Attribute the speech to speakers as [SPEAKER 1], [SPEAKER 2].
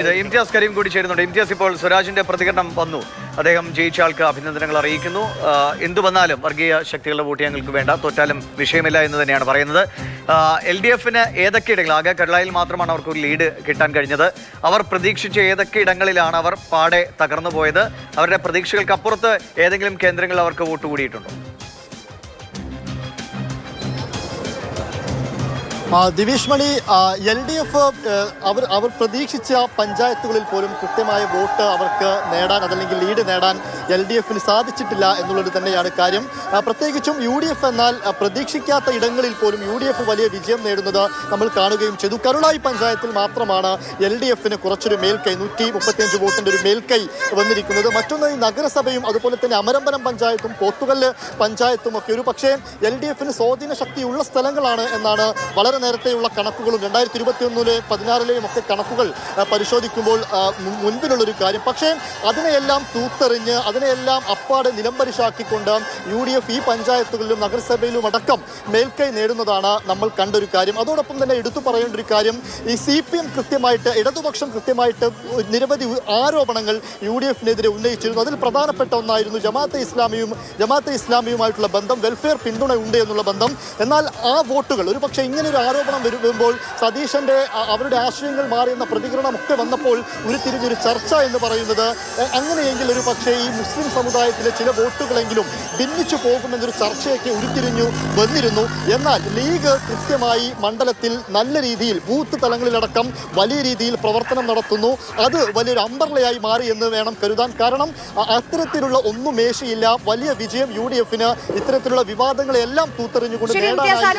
[SPEAKER 1] ഇംതിയാസ് കരീം കൂടി ചേരുന്നുണ്ട്. ഇംതിയാസ്, ഇപ്പോൾ സ്വരാജിന്റെ പ്രതികരണം വന്നു. അദ്ദേഹം ജയിച്ച ആൾക്ക് അഭിനന്ദനങ്ങൾ അറിയിക്കുന്നു. എന്തു വന്നാലും വർഗീയ ശക്തികളുടെ വോട്ട് ഞങ്ങൾക്ക് വേണ്ട, തോറ്റാലും വിഷയമില്ല എന്ന് തന്നെയാണ് പറയുന്നത്. LDFന് ഏതൊക്കെ ഇടങ്ങൾ, ആകെ കേരളയിൽ മാത്രമാണ് അവർക്ക് ഒരു ലീഡ് കിട്ടാൻ കഴിഞ്ഞത്. അവർ പ്രതീക്ഷിച്ച ഏതൊക്കെ ഇടങ്ങളിലാണ് അവർ പാടെ തകർന്നു പോയത്? അവരുടെ പ്രതീക്ഷകൾക്ക് അപ്പുറത്ത് ഏതെങ്കിലും കേന്ദ്രങ്ങളിൽ അവർക്ക് വോട്ട് കൂടിയിട്ടുണ്ടോ?
[SPEAKER 2] ദിവേഷ് മണി, LDF അവർ പ്രതീക്ഷിച്ച പഞ്ചായത്തുകളിൽ പോലും കൃത്യമായ വോട്ട് അവർക്ക് നേടാൻ, അതല്ലെങ്കിൽ ലീഡ് നേടാൻ LDFന് സാധിച്ചിട്ടില്ല എന്നുള്ളത് തന്നെയാണ് കാര്യം. പ്രത്യേകിച്ചും UDF എന്നാൽ പ്രതീക്ഷിക്കാത്ത ഇടങ്ങളിൽ പോലും UDF വലിയ വിജയം നേടുന്നത് നമ്മൾ കാണുകയും ചെയ്തു. കരുളായി പഞ്ചായത്തിൽ മാത്രമാണ് LDFന് കുറച്ചൊരു മേൽക്കൈ, 135 വോട്ടിൻ്റെ ഒരു മേൽക്കൈ വന്നിരിക്കുന്നത്. മറ്റൊന്ന് ഈ നഗരസഭയും അതുപോലെ തന്നെ അമരമ്പലം പഞ്ചായത്തും പോത്തുകല്ല് പഞ്ചായത്തും ഒക്കെ ഒരു പക്ഷേ LDFന് സ്വാധീന ശക്തിയുള്ള സ്ഥലങ്ങളാണ് എന്നാണ് വളരെ നേരത്തെയുള്ള കണക്കുകളും 2021-16 ഒക്കെ കണക്കുകൾ പരിശോധിക്കുമ്പോൾ മുൻപിലുള്ളൊരു കാര്യം. പക്ഷേ അതിനെയെല്ലാം തൂത്തെറിഞ്ഞ് അതിനെയെല്ലാം അപ്പാടെ നിലംപരിശാക്കിക്കൊണ്ട് UDF ഈ പഞ്ചായത്തുകളിലും നഗരസഭയിലും അടക്കം മേൽക്കൈ നേടുന്നതാണ് നമ്മൾ കണ്ടൊരു കാര്യം. അതോടൊപ്പം തന്നെ എടുത്തു പറയേണ്ട ഒരു കാര്യം, ഈ CPM കൃത്യമായിട്ട്, ഇടതുപക്ഷം കൃത്യമായിട്ട് നിരവധി ആരോപണങ്ങൾ UDFനെതിരെ ഉന്നയിച്ചിരുന്നു. അതിൽ പ്രധാനപ്പെട്ട ഒന്നായിരുന്നു ജമാഅത്തെ ഇസ്ലാമിയുമായിട്ടുള്ള ബന്ധം, വെൽഫെയർ പിന്തുണ ഉണ്ട് എന്നുള്ള ബന്ധം. എന്നാൽ ആ വോട്ടുകൾ ഒരു പക്ഷേ ഇങ്ങനൊരു ആരോപണം വരുമ്പോൾ സതീശന്റെ അവരുടെ ആശയങ്ങൾ മാറിയെന്ന പ്രതികരണമൊക്കെ വന്നപ്പോൾ ഉരുത്തിരിഞ്ഞൊരു ചർച്ച എന്ന് പറയുന്നത്, അങ്ങനെയെങ്കിൽ ഒരു പക്ഷേ ഈ മുസ്ലിം സമുദായത്തിലെ ചില വോട്ടുകളെങ്കിലും ഭിന്നിച്ചു പോകുമെന്നൊരു ചർച്ചയൊക്കെ ഉരുത്തിരിഞ്ഞു വന്നിരുന്നു. എന്നാൽ ലീഗ് കൃത്യമായി മണ്ഡലത്തിൽ നല്ല രീതിയിൽ ബൂത്ത് തലങ്ങളിലടക്കം വലിയ രീതിയിൽ പ്രവർത്തനം നടത്തുന്നു. അത് വലിയൊരു അമ്പർലയായി മാറി എന്ന് വേണം കരുതാൻ. കാരണം അത്തരത്തിലുള്ള ഒന്നും മേശയില്ല. വലിയ വിജയം UDFന് ഇത്തരത്തിലുള്ള വിവാദങ്ങളെല്ലാം തൂത്തെറിഞ്ഞുകൊണ്ട് നേടാനായി.